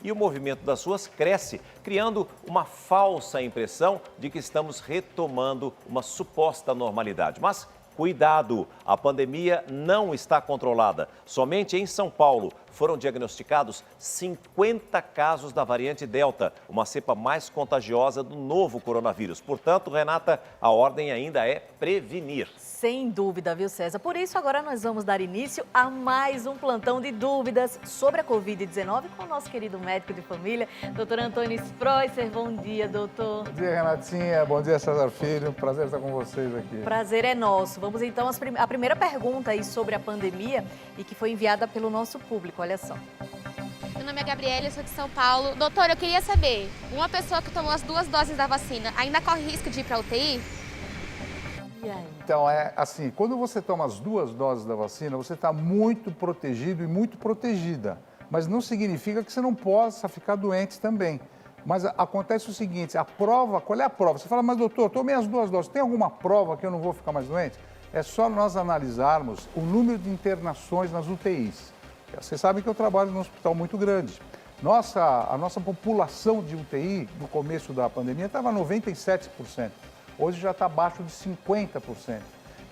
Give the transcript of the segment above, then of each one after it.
e o movimento das ruas cresce, criando uma falsa impressão de que estamos retomando uma suposta normalidade. Mas cuidado, a pandemia não está controlada. Somente em São Paulo foram diagnosticados 50 casos da variante Delta, uma cepa mais contagiosa do novo coronavírus. Portanto, Renata, a ordem ainda é prevenir. Sem dúvida, viu, César? Por isso, agora nós vamos dar início a mais um plantão de dúvidas sobre a Covid-19 com o nosso querido médico de família, doutor Antônio Spreuser. Bom dia, doutor. Bom dia, Renatinha. Bom dia, César Filho. Prazer estar com vocês aqui. Prazer é nosso. Vamos então à primeira pergunta aí sobre a pandemia e que foi enviada pelo nosso público. Olha só. Meu nome é Gabriela, eu sou de São Paulo. Doutor, eu queria saber, uma pessoa que tomou as 2 doses da vacina ainda corre risco de ir para a UTI? E aí? Então, é assim, quando você toma as 2 doses da vacina, você está muito protegido e muito protegida. Mas não significa que você não possa ficar doente também. Mas acontece o seguinte, a prova, qual é a prova? Você fala, mas doutor, tomei as 2 doses, tem alguma prova que eu não vou ficar mais doente? É só nós analisarmos o número de internações nas UTIs. Você sabe que eu trabalho num hospital muito grande. A nossa população de UTI, no começo da pandemia, estava 97%. Hoje já está abaixo de 50%.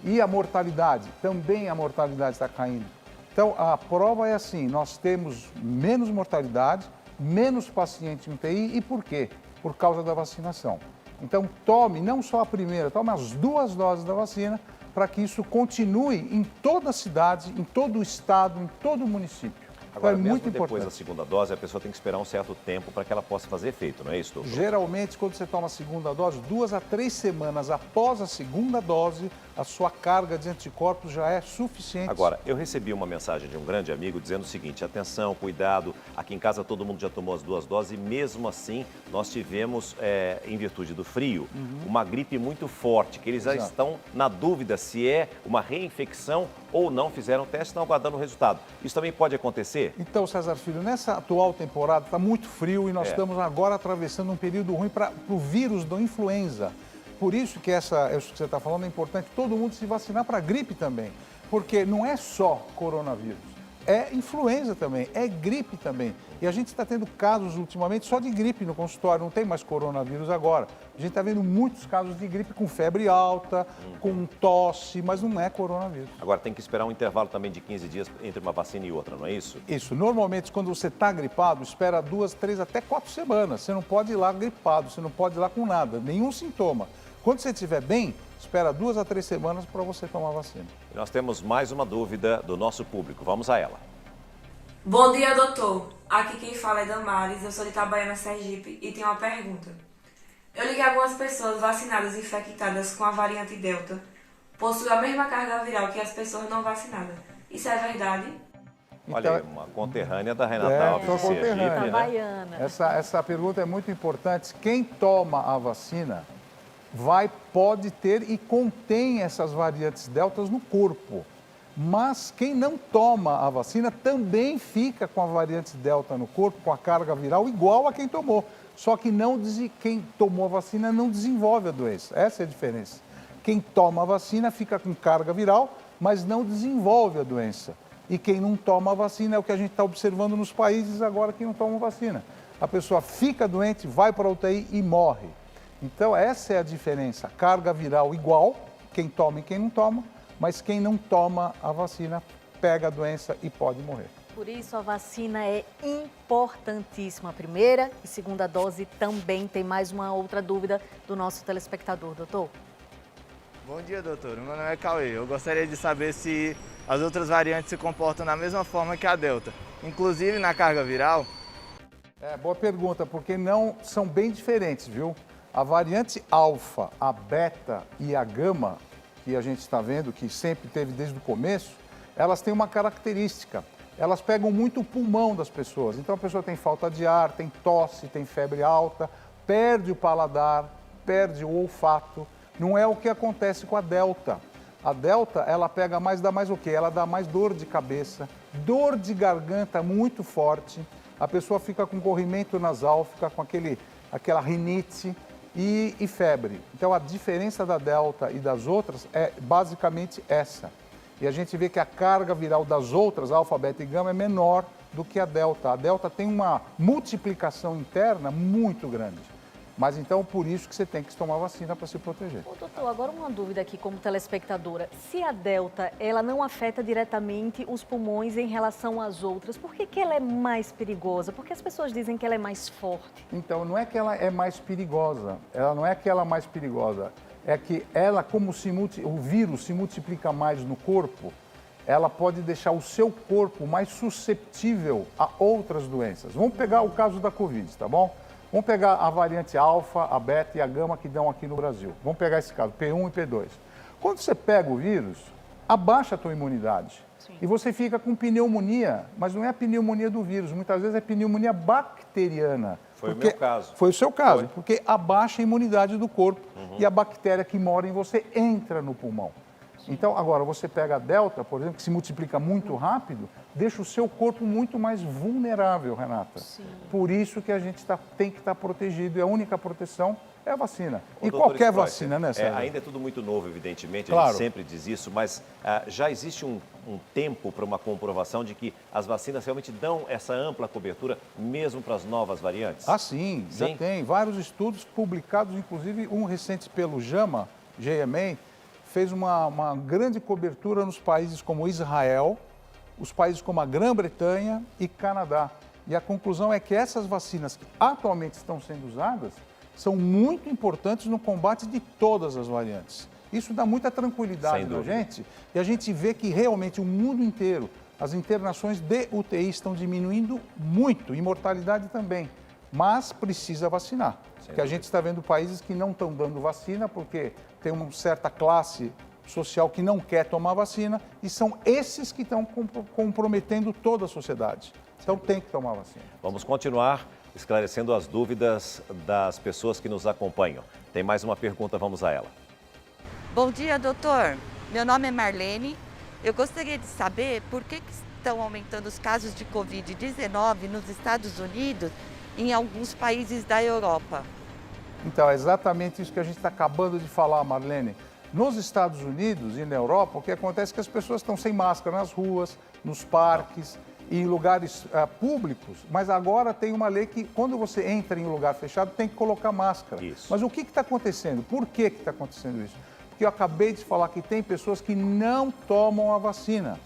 E a mortalidade? Também a mortalidade está caindo. Então, a prova é assim, nós temos menos mortalidade, menos paciente em UTI. E por quê? Por causa da vacinação. Então, tome não só a primeira, tome as 2 doses da vacina para que isso continue em toda a cidade, em todo o estado, em todo o município. Agora, então, é muito depois importante. da segunda dose, a pessoa tem que esperar um certo tempo para que ela possa fazer efeito, não é isso, doutor? Geralmente, quando você toma a segunda dose, 2 a 3 semanas após a segunda dose, a sua carga de anticorpos já é suficiente. Agora, eu recebi uma mensagem de um grande amigo dizendo o seguinte, atenção, cuidado, aqui em casa todo mundo já tomou as 2 doses e mesmo assim nós tivemos, em virtude do frio, uma gripe muito forte, que eles já estão na dúvida se é uma reinfecção ou não, fizeram o teste e estão aguardando o resultado. Isso também pode acontecer? Então, César Filho, nessa atual temporada está muito frio e nós estamos agora atravessando um período ruim para o vírus da influenza. Por isso que isso que você está falando é importante todo mundo se vacinar para a gripe também. Porque não é só coronavírus, é influenza também, é gripe também. E a gente está tendo casos ultimamente só de gripe no consultório, não tem mais coronavírus agora. A gente está vendo muitos casos de gripe com febre alta, com tosse, mas não é coronavírus. Agora, tem que esperar um intervalo também de 15 dias entre uma vacina e outra, não é isso? Isso. Normalmente, quando você está gripado, espera 2, 3, até 4 semanas. Você não pode ir lá gripado, você não pode ir lá com nada, nenhum sintoma. Quando você estiver bem, espera 2 a 3 semanas para você tomar a vacina. E nós temos mais uma dúvida do nosso público. Vamos a ela. Bom dia, doutor. Aqui quem fala é Damares, eu sou de Itabaiana, Sergipe, e tenho uma pergunta. Eu liguei algumas pessoas vacinadas e infectadas com a variante Delta. Possuem a mesma carga viral que as pessoas não vacinadas. Isso é verdade? Olha, aí, uma conterrânea da Renata Alves sou de Sergipe, conterrânea. né? Itabaiana. Essa pergunta é muito importante. Quem toma a vacina pode ter e contém essas variantes deltas no corpo. Mas quem não toma a vacina também fica com a variante delta no corpo, com a carga viral igual a quem tomou. Só que quem tomou a vacina não desenvolve a doença. Essa é a diferença. Quem toma a vacina fica com carga viral, mas não desenvolve a doença. E quem não toma a vacina é o que a gente está observando nos países agora que não tomam vacina. A pessoa fica doente, vai para a UTI e morre. Então, essa é a diferença. Carga viral igual, quem toma e quem não toma, mas quem não toma a vacina pega a doença e pode morrer. Por isso, a vacina é importantíssima. A primeira e segunda dose também. Tem mais uma outra dúvida do nosso telespectador, doutor. Bom dia, doutor. Meu nome é Cauê. Eu gostaria de saber se as outras variantes se comportam da mesma forma que a Delta, inclusive na carga viral. Boa pergunta, porque não são bem diferentes, viu? A variante alfa, a beta e a gama, que a gente está vendo, que sempre teve desde o começo, elas têm uma característica. Elas pegam muito o pulmão das pessoas. Então a pessoa tem falta de ar, tem tosse, tem febre alta, perde o paladar, perde o olfato. Não é o que acontece com a Delta. A Delta, ela dá mais o quê? Ela dá mais dor de cabeça, dor de garganta muito forte. A pessoa fica com corrimento nasal, fica com aquela rinite e febre. Então, a diferença da Delta e das outras é basicamente essa. E a gente vê que a carga viral das outras, alfa, beta e gama, é menor do que a Delta. A Delta tem uma multiplicação interna muito grande. Mas então, por isso que você tem que tomar vacina para se proteger. Ô, doutor, agora uma dúvida aqui como telespectadora. Se a Delta, ela não afeta diretamente os pulmões em relação às outras, por que ela é mais perigosa? Porque as pessoas dizem que ela é mais forte. Então, não é que ela é mais perigosa. Ela não é que ela é mais perigosa. É que ela, como o vírus se multiplica mais no corpo, ela pode deixar o seu corpo mais susceptível a outras doenças. Vamos pegar o caso da Covid, tá bom? Vamos pegar a variante alfa, a beta e a gama que dão aqui no Brasil. Vamos pegar esse caso, P1 e P2. Quando você pega o vírus, abaixa a tua imunidade. Sim. E você fica com pneumonia, mas não é a pneumonia do vírus, muitas vezes é pneumonia bacteriana. Foi o meu caso. Foi o seu caso, porque abaixa a imunidade do corpo e a bactéria que mora em você entra no pulmão. Então, agora, você pega a Delta, por exemplo, que se multiplica muito rápido, deixa o seu corpo muito mais vulnerável, Renata. Sim. Por isso que a gente tem que estar protegido, e a única proteção é a vacina. E qualquer vacina, né, Sérgio? Ainda é tudo muito novo, evidentemente, claro. A gente sempre diz isso, mas já existe um tempo para uma comprovação de que as vacinas realmente dão essa ampla cobertura, mesmo para as novas variantes? Ah, sim, já tem. Vários estudos publicados, inclusive um recente pelo JAMA, fez uma grande cobertura nos países como Israel, os países como a Grã-Bretanha e Canadá. E a conclusão é que essas vacinas que atualmente estão sendo usadas são muito importantes no combate de todas as variantes. Isso dá muita tranquilidade na gente e a gente vê que realmente o mundo inteiro, as internações de UTI estão diminuindo muito, e mortalidade também, mas precisa vacinar. Porque a gente está vendo países que não estão dando vacina porque tem uma certa classe social que não quer tomar vacina e são esses que estão comprometendo toda a sociedade. Então tem que tomar vacina. Vamos continuar esclarecendo as dúvidas das pessoas que nos acompanham. Tem mais uma pergunta, vamos a ela. Bom dia, doutor. Meu nome é Marlene. Eu gostaria de saber por que estão aumentando os casos de Covid-19 nos Estados Unidos e em alguns países da Europa. Então, é exatamente isso que a gente está acabando de falar, Marlene. Nos Estados Unidos e na Europa, o que acontece é que as pessoas estão sem máscara nas ruas, nos parques e em lugares públicos, mas agora tem uma lei que, quando você entra em um lugar fechado, tem que colocar máscara. Isso. Mas o que está acontecendo? Por que está acontecendo isso? Porque eu acabei de falar que tem pessoas que não tomam a vacina.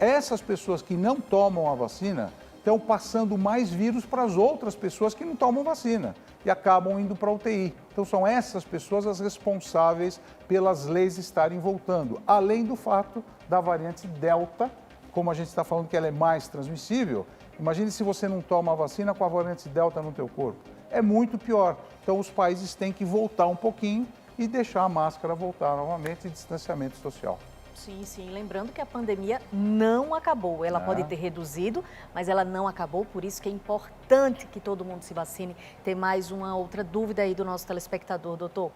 Essas pessoas que não tomam a vacina estão passando mais vírus para as outras pessoas que não tomam vacina e acabam indo para a UTI. Então, são essas pessoas as responsáveis pelas leis estarem voltando, além do fato da variante Delta, como a gente está falando que ela é mais transmissível. Imagine se você não toma a vacina com a variante Delta no teu corpo. É muito pior. Então, os países têm que voltar um pouquinho e deixar a máscara voltar novamente e distanciamento social. Sim, sim. Lembrando que a pandemia não acabou. Ela pode ter reduzido, mas ela não acabou. Por isso que é importante que todo mundo se vacine. Tem mais uma outra dúvida aí do nosso telespectador, doutor.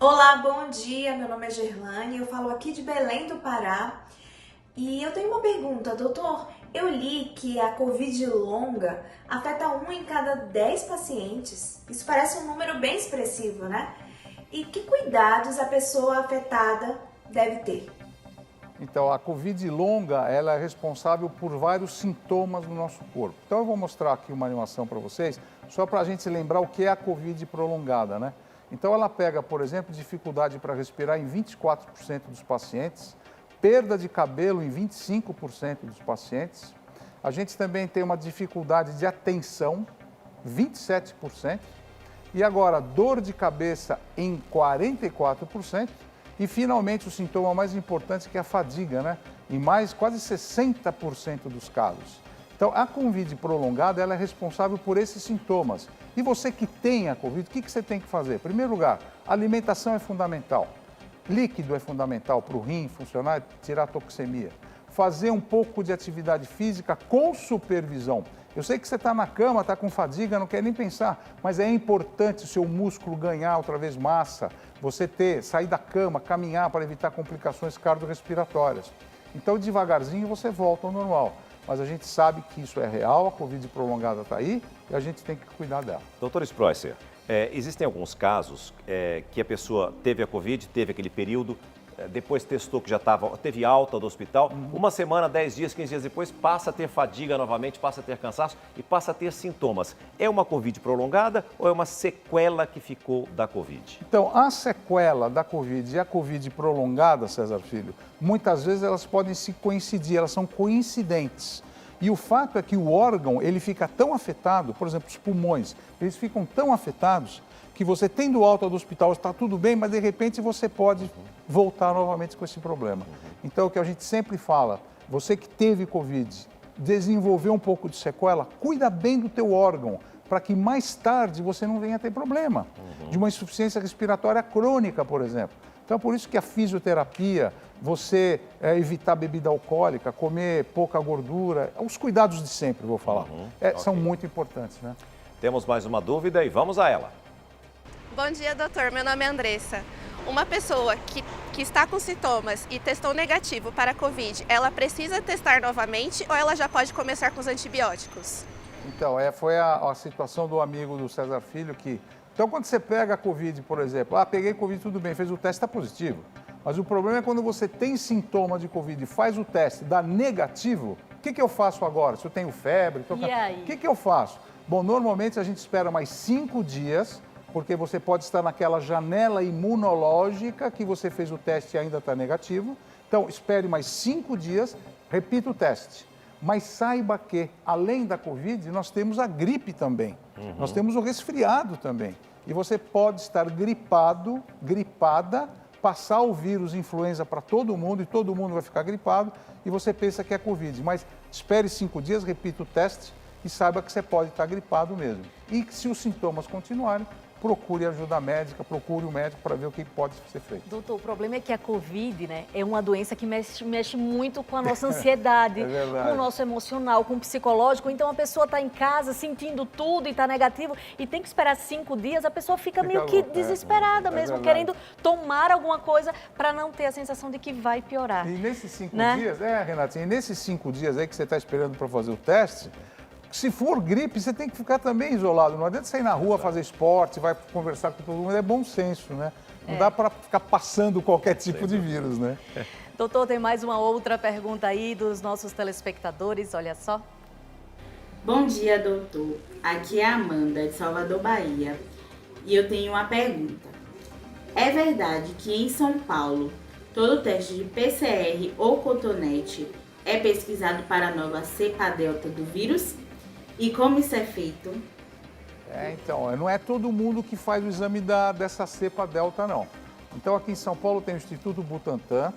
Olá, bom dia. Meu nome é Gerlane. Eu falo aqui de Belém do Pará. E eu tenho uma pergunta, doutor. Eu li que a Covid longa afeta 1 em cada 10 pacientes. Isso parece um número bem expressivo, né? E que cuidados a pessoa afetada deve ter? Então, a Covid longa, ela é responsável por vários sintomas no nosso corpo. Então, eu vou mostrar aqui uma animação para vocês, só para a gente se lembrar o que é a Covid prolongada, né? Então, ela pega, por exemplo, dificuldade para respirar em 24% dos pacientes, perda de cabelo em 25% dos pacientes. A gente também tem uma dificuldade de atenção, 27%. E agora, dor de cabeça em 44%. E, finalmente, o sintoma mais importante, que é a fadiga, né? Em quase 60% dos casos. Então, a Covid prolongada, ela é responsável por esses sintomas. E você que tem a Covid, o que você tem que fazer? Em primeiro lugar, alimentação é fundamental. Líquido é fundamental para o rim funcionar, tirar a toxemia. Fazer um pouco de atividade física com supervisão. Eu sei que você está na cama, está com fadiga, não quer nem pensar, mas é importante o seu músculo ganhar outra vez massa, você sair da cama, caminhar para evitar complicações cardiorrespiratórias. Então, devagarzinho, você volta ao normal. Mas a gente sabe que isso é real, a Covid prolongada está aí e a gente tem que cuidar dela. Doutor Spreusser, existem alguns casos que a pessoa teve a Covid, teve aquele período, depois testou que já teve alta do hospital, uma semana, 10 dias, 15 dias depois, passa a ter fadiga novamente, passa a ter cansaço e passa a ter sintomas. É uma Covid prolongada ou é uma sequela que ficou da Covid? Então, a sequela da Covid e a Covid prolongada, César Filho, muitas vezes elas podem se coincidir, elas são coincidentes. E o fato é que o órgão, ele fica tão afetado, por exemplo, os pulmões, eles ficam tão afetados que você tendo alta do hospital, está tudo bem, mas de repente você pode voltar novamente com esse problema. Então, o que a gente sempre fala, você que teve Covid, desenvolveu um pouco de sequela, cuida bem do teu órgão, para que mais tarde você não venha ter problema de uma insuficiência respiratória crônica, por exemplo. Então, por isso que a fisioterapia, você evitar bebida alcoólica, comer pouca gordura, os cuidados de sempre, vou falar, são muito importantes, né? Temos mais uma dúvida e vamos a ela. Bom dia, doutor. Meu nome é Andressa. Uma pessoa que está com sintomas e testou negativo para a Covid, ela precisa testar novamente ou ela já pode começar com os antibióticos? Então, foi a situação do amigo do César Filho que... Então, quando você pega a Covid, por exemplo, peguei Covid, tudo bem, fez o teste, está positivo. Mas o problema é quando você tem sintoma de Covid e faz o teste, dá negativo, o que eu faço agora? Se eu tenho febre... E aí? O que eu faço? Bom, normalmente a gente espera mais 5 dias, porque você pode estar naquela janela imunológica que você fez o teste e ainda está negativo. Então, espere mais 5 dias, repita o teste. Mas saiba que, além da Covid, nós temos a gripe também. Nós temos o resfriado também. E você pode estar gripado, gripada, passar o vírus influenza para todo mundo e todo mundo vai ficar gripado e você pensa que é Covid. Mas espere 5 dias, repita o teste e saiba que você pode estar gripado mesmo. E que se os sintomas continuarem, procure ajuda médica, procure o médico para ver o que pode ser feito. Doutor, o problema é que a Covid, né, é uma doença que mexe muito com a nossa ansiedade, com o nosso emocional, com o psicológico. Então, a pessoa está em casa sentindo tudo e está negativo e tem que esperar 5 dias, a pessoa fica meio que desesperada mesmo, querendo tomar alguma coisa para não ter a sensação de que vai piorar. E nesses 5 dias, Renatinha, e nesses 5 dias aí que você está esperando para fazer o teste, se for gripe, você tem que ficar também isolado. Não adianta sair na rua, fazer esporte, vai conversar com todo mundo. É bom senso, né? Não dá para ficar passando qualquer tipo de vírus, né? Doutor, tem mais uma outra pergunta aí dos nossos telespectadores, olha só. Bom dia, doutor. Aqui é a Amanda, de Salvador, Bahia. E eu tenho uma pergunta. É verdade que em São Paulo, todo teste de PCR ou cotonete é pesquisado para a nova cepa delta do vírus? E como isso é feito? Então, não é todo mundo que faz o exame dessa cepa delta, não. Então, aqui em São Paulo tem o Instituto Butantan,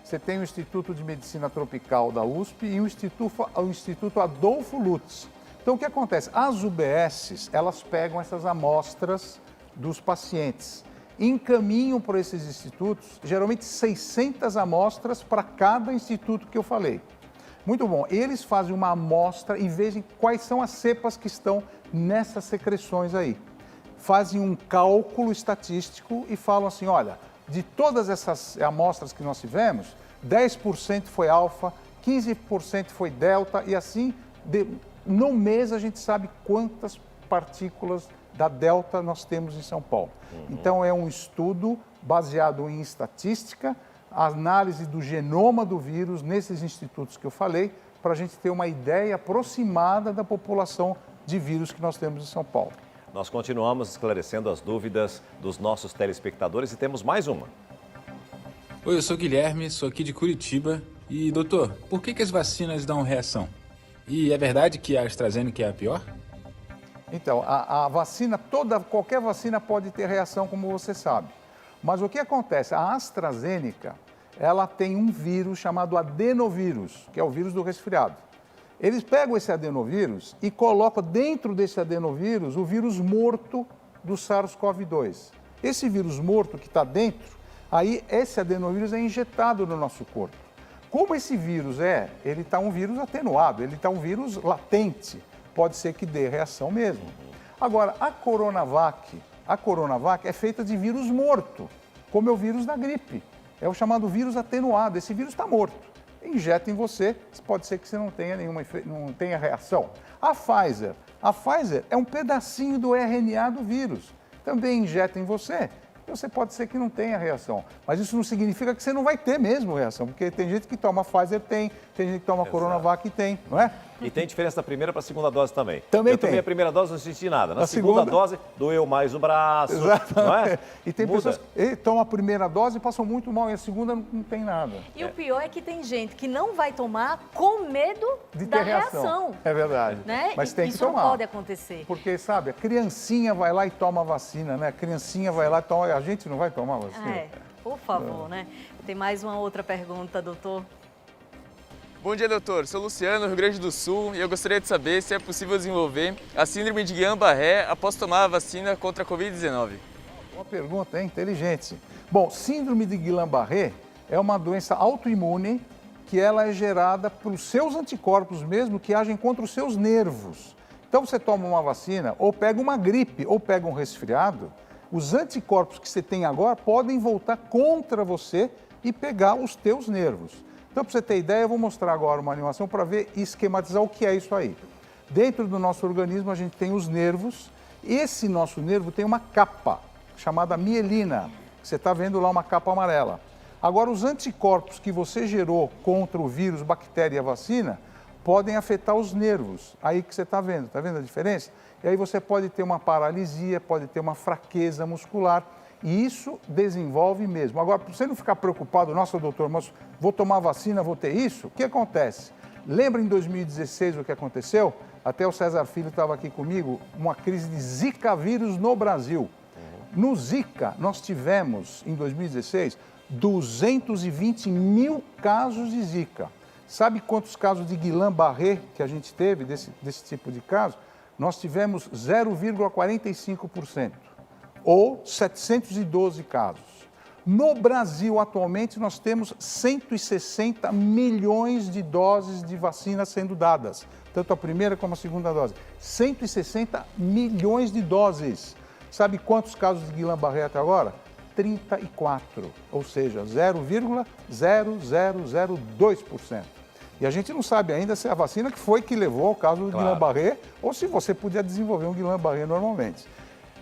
você tem o Instituto de Medicina Tropical da USP e o Instituto Adolfo Lutz. Então, o que acontece? As UBSs, elas pegam essas amostras dos pacientes, encaminham para esses institutos, geralmente 600 amostras para cada instituto que eu falei. Muito bom. Eles fazem uma amostra e vejam quais são as cepas que estão nessas secreções aí. Fazem um cálculo estatístico e falam assim, olha, de todas essas amostras que nós tivemos, 10% foi alfa, 15% foi delta e assim, no mês a gente sabe quantas partículas da delta nós temos em São Paulo. Então é um estudo baseado em estatística, a análise do genoma do vírus nesses institutos que eu falei, para a gente ter uma ideia aproximada da população de vírus que nós temos em São Paulo. Nós continuamos esclarecendo as dúvidas dos nossos telespectadores e temos mais uma. Oi, eu sou o Guilherme, sou aqui de Curitiba. E, doutor, por que as vacinas dão reação? E é verdade que a AstraZeneca é a pior? Então, a vacina, qualquer vacina pode ter reação, como você sabe. Mas o que acontece? A AstraZeneca, ela tem um vírus chamado adenovírus, que é o vírus do resfriado. Eles pegam esse adenovírus e colocam dentro desse adenovírus o vírus morto do SARS-CoV-2. Esse vírus morto que está dentro, aí esse adenovírus é injetado no nosso corpo. Como esse vírus ele está um vírus atenuado, ele está um vírus latente, pode ser que dê reação mesmo. Agora, a Coronavac é feita de vírus morto, como é o vírus da gripe. É o chamado vírus atenuado. Esse vírus está morto. Injeta em você, pode ser que você não tenha reação. A Pfizer é um pedacinho do RNA do vírus. Também injeta em você, você pode ser que não tenha reação. Mas isso não significa que você não vai ter mesmo reação, porque tem gente que toma Pfizer tem gente que toma Coronavac tem, não é? E tem diferença da primeira para a segunda dose também. Também eu tomei tem. a primeira dose, não senti nada. Na segunda dose, doeu mais o braço, não é? E tem pessoas que tomam a primeira dose e passam muito mal, e a segunda não tem nada. E o pior é que tem gente que não vai tomar com medo De da ter reação. É verdade. Né? Mas tem que Isso tomar. não pode acontecer. Porque, sabe, a criancinha vai lá e toma a vacina, né? A criancinha vai lá e toma... A gente não vai tomar a vacina? Por favor, né? Tem mais uma outra pergunta, doutor. Bom dia, doutor. Sou Luciano, Rio Grande do Sul, e eu gostaria de saber se é possível desenvolver a síndrome de Guillain-Barré após tomar a vacina contra a Covid-19. Boa pergunta, hein? Inteligente. Bom, síndrome de Guillain-Barré é uma doença autoimune que ela é gerada pelos seus anticorpos mesmo que agem contra os seus nervos. Então você toma uma vacina, ou pega uma gripe, ou pega um resfriado, os anticorpos que você tem agora podem voltar contra você e pegar os teus nervos. Então, para você ter ideia, eu vou mostrar agora uma animação para ver e esquematizar o que é isso aí. Dentro do nosso organismo, a gente tem os nervos. Esse nosso nervo tem uma capa, chamada mielina. Você está vendo lá uma capa amarela. Agora, os anticorpos que você gerou contra o vírus, bactéria e a vacina, podem afetar os nervos. Aí que você está vendo a diferença? E aí você pode ter uma paralisia, pode ter uma fraqueza muscular. E isso desenvolve mesmo. Agora, para você não ficar preocupado, nossa, doutor, mas vou tomar vacina, vou ter isso? O que acontece? Lembra em 2016 o que aconteceu? Até o César Filho estava aqui comigo, uma crise de Zika vírus no Brasil. No Zika, nós tivemos, em 2016, 220 mil casos de Zika. Sabe quantos casos de Guillain-Barré que a gente teve desse tipo de caso? Nós tivemos 0,45%. Ou 712 casos. No Brasil, atualmente, nós temos 160 milhões de doses de vacina sendo dadas, tanto a primeira como a segunda dose. 160 milhões de doses. Sabe quantos casos de Guillain-Barré até agora? 34, ou seja, 0,0002%. E a gente não sabe ainda se é a vacina que foi que levou ao caso do Guillain-Barré ou se você podia desenvolver um Guillain-Barré normalmente.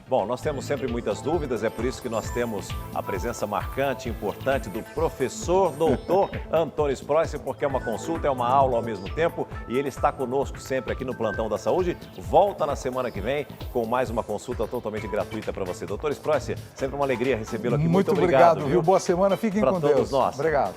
Bom, nós temos sempre muitas dúvidas, é por isso que nós temos a presença marcante, importante do professor doutor Antônio Spreuss, porque é uma consulta, é uma aula ao mesmo tempo e ele está conosco sempre aqui no Plantão da Saúde. Volta na semana que vem com mais uma consulta totalmente gratuita para você. Doutor Spreuss, sempre uma alegria recebê-lo aqui. Muito obrigado, viu? Boa semana, fiquem com Deus. Para todos nós. Obrigado.